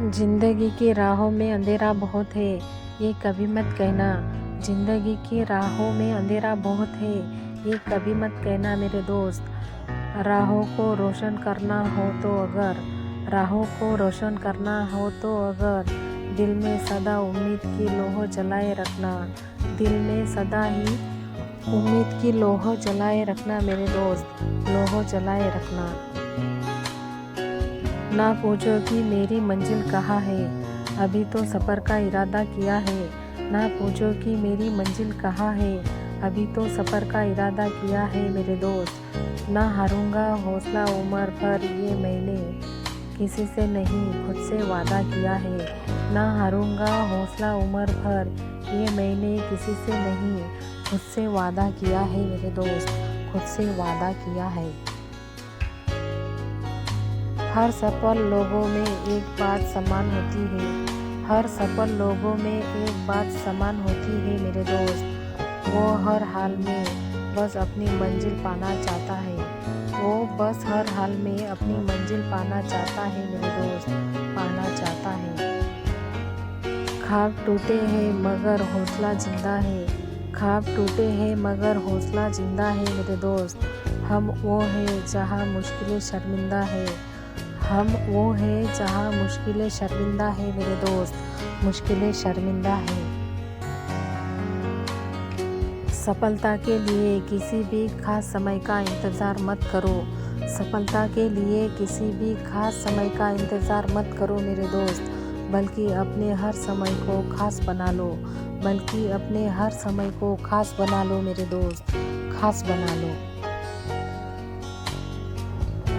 जिंदगी की राहों में अंधेरा बहुत है, ये कभी मत कहना। जिंदगी की राहों में अंधेरा बहुत है, ये कभी मत कहना मेरे दोस्त। राहों को रोशन करना हो तो अगर राहों को रोशन करना हो तो अगर दिल में सदा उम्मीद की लोह जलाए रखना। दिल में सदा ही उम्मीद की लोह जलाए रखना मेरे दोस्त, लोह जलाए रखना। ना पूछो कि मेरी मंजिल कहाँ है, अभी तो सफ़र का इरादा किया है। ना पूछो कि मेरी मंजिल कहाँ है, अभी तो सफ़र का इरादा किया है मेरे दोस्त। ना हारूंगा हौसला उम्र भर, ये मैंने किसी से नहीं खुद से वादा किया है। ना हारूंगा हौसला उम्र भर, ये मैंने किसी से नहीं खुद से वादा किया है मेरे दोस्त, खुद से वादा किया है। हर सफल लोगों में एक बात समान होती है, हर सफल लोगों में एक बात समान होती है मेरे दोस्त। वो हर हाल में बस अपनी मंजिल पाना चाहता है, वो बस हर हाल में अपनी मंजिल पाना चाहता है मेरे दोस्त, पाना चाहता है। ख्वाब टूटे हैं मगर हौसला जिंदा है, ख्वाब टूटे हैं मगर हौसला जिंदा है मेरे दोस्त। हम वो हैं जहाँ मुश्किलें शर्मिंदा है, हम वो हैं जहाँ मुश्किलें शर्मिंदा है मेरे दोस्त, मुश्किलें शर्मिंदा है। सफलता के लिए किसी भी खास समय का इंतज़ार मत करो, सफलता के लिए किसी भी खास समय का इंतज़ार मत करो मेरे दोस्त, बल्कि अपने हर समय को खास बना लो, बल्कि अपने हर समय को खास बना लो मेरे दोस्त, खास बना लो।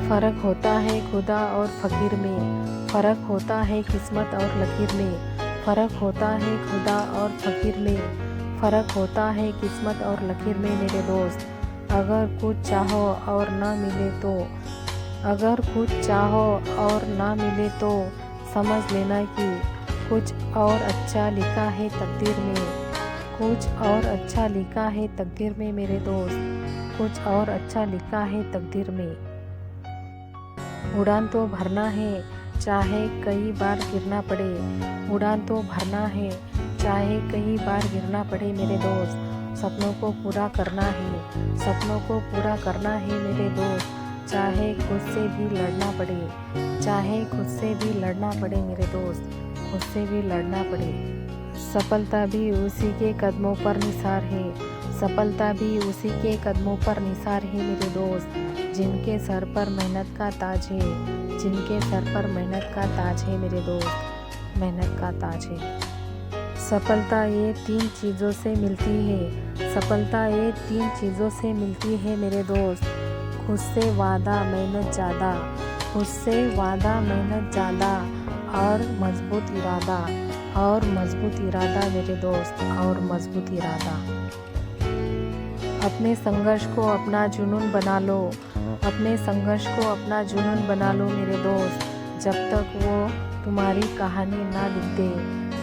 फ़र्क होता है खुदा और फ़कीर में, फ़र्क होता है किस्मत और लकीर में। फ़र्क होता है खुदा और फ़कीर में, फ़र्क होता है किस्मत और लकीर में मेरे दोस्त। अगर कुछ चाहो और ना मिले तो, अगर कुछ चाहो और ना मिले तो समझ लेना कि कुछ और अच्छा लिखा है तकदीर में, कुछ और अच्छा लिखा है तकदीर में मेरे दोस्त, कुछ और अच्छा लिखा है तकदीर में। उड़ान तो भरना है चाहे कई बार गिरना पड़े, उड़ान तो भरना है चाहे कई बार गिरना पड़े मेरे दोस्त। सपनों को पूरा करना है, सपनों को पूरा करना है मेरे दोस्त, चाहे खुद से भी लड़ना पड़े, चाहे खुद से भी लड़ना पड़े मेरे दोस्त, खुद से भी लड़ना पड़े। सफलता भी उसी के कदमों पर निसार है, सफलता भी उसी के कदमों पर निसार है मेरे दोस्त। जिनके सर पर मेहनत का ताज है, जिनके सर पर मेहनत का ताज है मेरे दोस्त, मेहनत का ताज है। सफलता ये 3 चीज़ों से मिलती है, सफलता ये 3 चीज़ों से मिलती है मेरे दोस्त। खुद से वादा मेहनत ज़्यादा, खुद से वादा मेहनत ज़्यादा, और मजबूत इरादा, और मजबूत इरादा मेरे दोस्त, और मजबूत इरादा। अपने संघर्ष को अपना जुनून बना लो, अपने संघर्ष को अपना जुनून बना लो मेरे दोस्त। जब तक वो तुम्हारी कहानी ना लिख दे,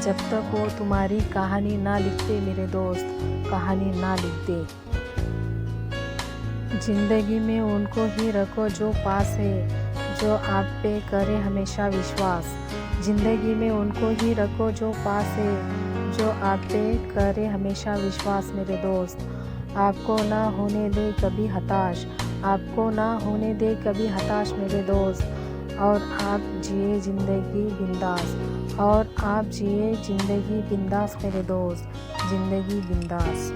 जब तक वो तुम्हारी कहानी ना लिख दे मेरे दोस्त, कहानी ना लिख दे। जिंदगी में उनको ही रखो जो पास है, जो आप पे करे हमेशा विश्वास। जिंदगी में उनको ही रखो जो पास है, जो आप पे करे हमेशा विश्वास मेरे दोस्त। आपको ना होने दे कभी हताश, आपको ना होने दे कभी हताश मेरे दोस्त। और आप जिए ज़िंदगी बिंदास, और आप जिए ज़िंदगी बिंदास मेरे दोस्त, ज़िंदगी बिंदास।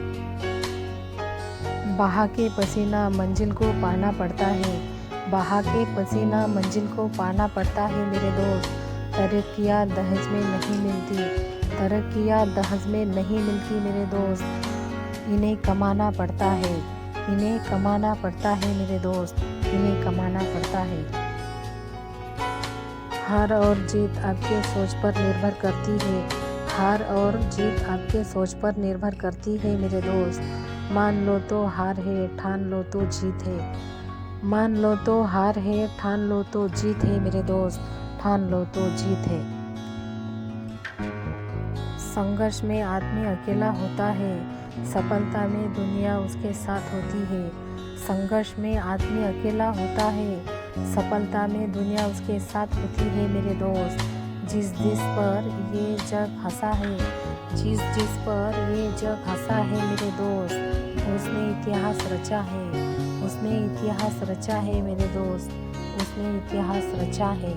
बहा के पसीना मंजिल को पाना पड़ता है, बहा के पसीना मंजिल को पाना पड़ता है मेरे दोस्त। तरक्कियाँ दहेज में नहीं मिलती, तरक्कियाँ दहेज में नहीं मिलती मेरे दोस्त। इन्हें कमाना पड़ता है, इन्हें कमाना पड़ता है मेरे दोस्त, इन्हें कमाना पड़ता है। हार और जीत आपके सोच पर निर्भर करती है, हार और जीत आपके सोच पर निर्भर करती है मेरे दोस्त। मान लो तो हार है, ठान लो तो जीत है, मान लो तो हार है, ठान लो तो जीत है मेरे दोस्त, ठान लो तो जीत है। संघर्ष में आदमी अकेला होता है, सफलता में दुनिया उसके साथ होती है। संघर्ष में आदमी अकेला होता है, सफलता में दुनिया उसके साथ होती है मेरे दोस्त। जिस जिस पर ये जग हंसा है, जिस जिस पर ये जग हंसा है मेरे दोस्त, उसने इतिहास रचा है, उसने इतिहास रचा है मेरे दोस्त, उसने इतिहास रचा है।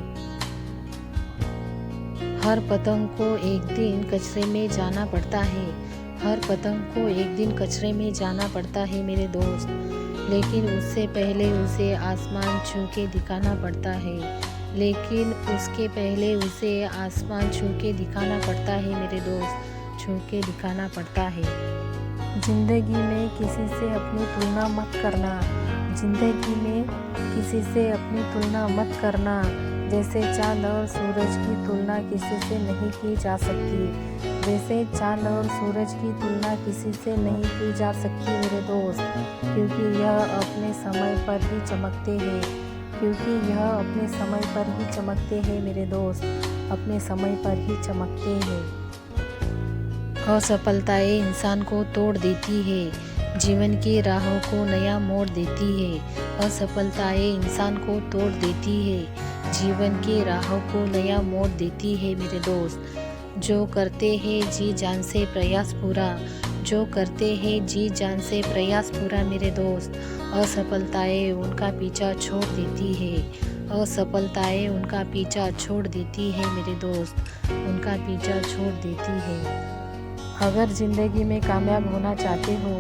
हर पतंग को एक दिन कचरे में जाना पड़ता है, हर पतंग को एक दिन कचरे में जाना पड़ता है मेरे दोस्त, लेकिन उससे पहले उसे आसमान छू के दिखाना पड़ता है, लेकिन उसके पहले उसे आसमान छू के दिखाना पड़ता है मेरे दोस्त, छू के दिखाना पड़ता है। जिंदगी में किसी से अपनी तुलना मत करना, जिंदगी में किसी से अपनी तुलना मत करना, जैसे चाँद और सूरज की तुलना किसी से नहीं की जा सकती, जैसे चाँद और सूरज की तुलना किसी से नहीं की जा सकती मेरे दोस्त, क्योंकि यह अपने समय पर ही चमकते हैं, क्योंकि यह अपने समय पर ही चमकते हैं मेरे दोस्त, अपने समय पर ही चमकते हैं। असफलताएं इंसान को तोड़ देती है, जीवन की राहों को नया मोड़ देती है, असफलताएं इंसान को तोड़ देती है, जीवन की राहों को नया मोड़ देती है मेरे दोस्त। जो करते हैं जी जान से प्रयास पूरा, जो करते हैं जी जान से प्रयास पूरा मेरे दोस्त, असफलताएं उनका पीछा छोड़ देती है, असफलताएं उनका पीछा छोड़ देती है मेरे दोस्त, उनका पीछा छोड़ देती है। अगर ज़िंदगी में कामयाब होना चाहते हो,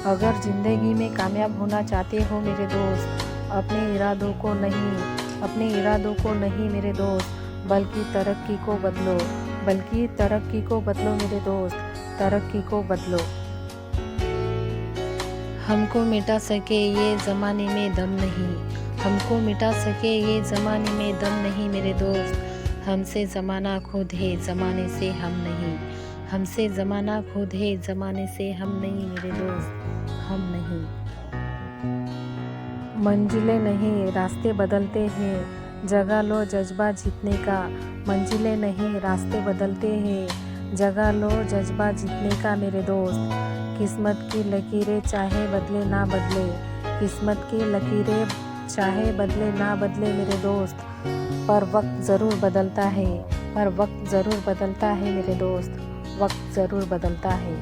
अगर ज़िंदगी में कामयाब होना चाहते हो मेरे दोस्त, अपने इरादों को नहीं, अपने इरादों को नहीं मेरे दोस्त, बल्कि तरक्की को बदलो, बल्कि तरक्की को बदलो मेरे दोस्त, तरक्की को बदलो। हमको मिटा सके ये ज़माने में दम नहीं, हमको मिटा सके ये ज़माने में दम नहीं मेरे दोस्त, हमसे ज़माना खुद है ज़माने से हम नहीं, हमसे ज़माना खुद है ज़माने से हम नहीं मेरे दोस्त, हम नहीं। मंजिलें नहीं रास्ते बदलते हैं, जगा लो जज्बा जीतने का, मंजिलें नहीं रास्ते बदलते हैं, जगा लो जज्बा जीतने का मेरे दोस्त। किस्मत की लकीरें चाहे बदले ना बदले, किस्मत की लकीरें चाहे बदले ना बदले मेरे दोस्त, पर वक्त ज़रूर बदलता है, पर वक्त ज़रूर बदलता है मेरे दोस्त, वक्त ज़रूर बदलता है।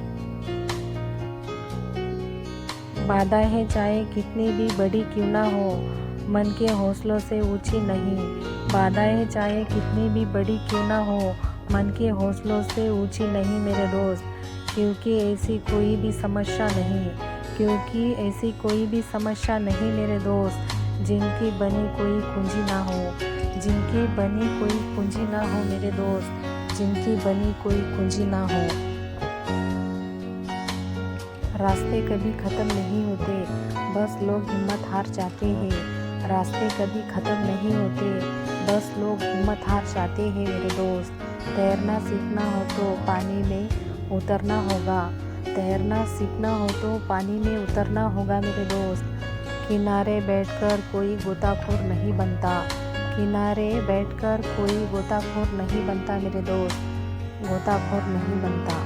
बाधाएं चाहे कितनी भी बड़ी क्यों ना हो, मन के हौसलों से ऊंची नहीं, बाधाएं चाहे कितनी भी बड़ी क्यों ना हो, मन के हौसलों से ऊंची नहीं मेरे दोस्त, क्योंकि ऐसी कोई भी समस्या नहीं, क्योंकि ऐसी कोई भी समस्या नहीं मेरे दोस्त, जिनकी बनी कोई कुंजी ना हो, जिनकी बनी कोई कुंजी ना हो मेरे दोस्त, जिनकी बनी कोई कुंजी ना हो। रास्ते कभी ख़त्म नहीं होते, बस लोग हिम्मत हार जाते हैं, रास्ते कभी ख़त्म नहीं होते, बस लोग हिम्मत हार जाते हैं मेरे दोस्त। तैरना सीखना हो तो पानी में उतरना होगा, तैरना सीखना हो तो पानी में उतरना होगा मेरे दोस्त। किनारे बैठकर कोई गोताखोर नहीं बनता, किनारे बैठकर कोई गोताखोर नहीं बनता मेरे दोस्त, गोताखोर नहीं बनता।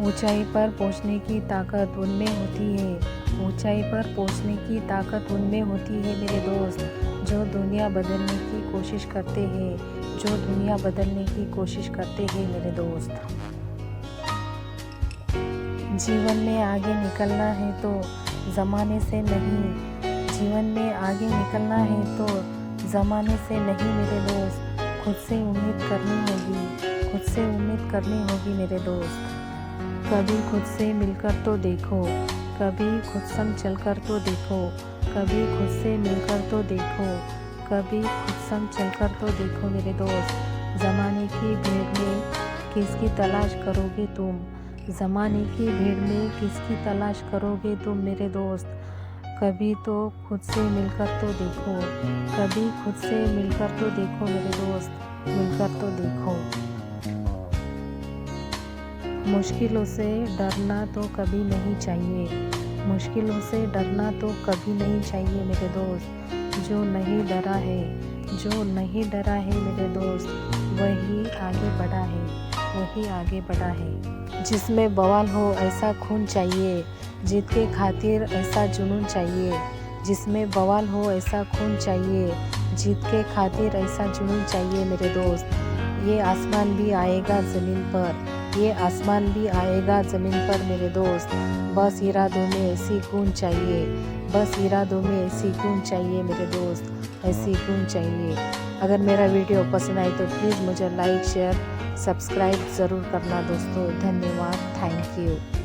ऊंचाई पर पहुंचने की ताकत उनमें होती है, ऊंचाई पर पहुंचने की ताकत उनमें होती है मेरे दोस्त, जो दुनिया बदलने की कोशिश करते हैं, जो दुनिया बदलने की कोशिश करते हैं मेरे दोस्त। जीवन में आगे निकलना है तो ज़माने से नहीं, जीवन में आगे निकलना है तो ज़माने से नहीं मेरे दोस्त, खुद से उम्मीद करनी होगी, खुद से उम्मीद करनी होगी मेरे दोस्त। कभी खुद से मिलकर तो देखो, कभी खुद संग चलकर तो देखो, कभी खुद से मिलकर तो देखो, कभी खुद संग चलकर तो देखो मेरे दोस्त। ज़माने की भीड़ में किसकी तलाश करोगे तुम, ज़माने की भीड़ में किसकी तलाश करोगे तुम मेरे दोस्त। कभी तो खुद से मिलकर तो देखो, कभी खुद से मिलकर तो देखो मेरे दोस्त, मिलकर तो देखो। मुश्किलों से डरना तो कभी नहीं चाहिए, मुश्किलों से डरना तो कभी नहीं चाहिए मेरे दोस्त। जो नहीं डरा है, जो नहीं डरा है मेरे दोस्त, वही आगे बढ़ा है, वही आगे बढ़ा है। जिसमें बवाल हो ऐसा खून चाहिए, जीत के खातिर ऐसा जुनून चाहिए, जिसमें बवाल हो ऐसा खून चाहिए, जीत के खातिर ऐसा जुनून चाहिए मेरे दोस्त। ये आसमान भी आएगा ज़मीन पर, ये आसमान भी आएगा ज़मीन पर मेरे दोस्त। बस इरादों में ऐसी गूंज चाहिए, बस इरादों में ऐसी गूंज चाहिए मेरे दोस्त, ऐसी गूंज चाहिए। अगर मेरा वीडियो पसंद आए तो प्लीज़ मुझे लाइक शेयर सब्सक्राइब ज़रूर करना दोस्तों। धन्यवाद, थैंक यू।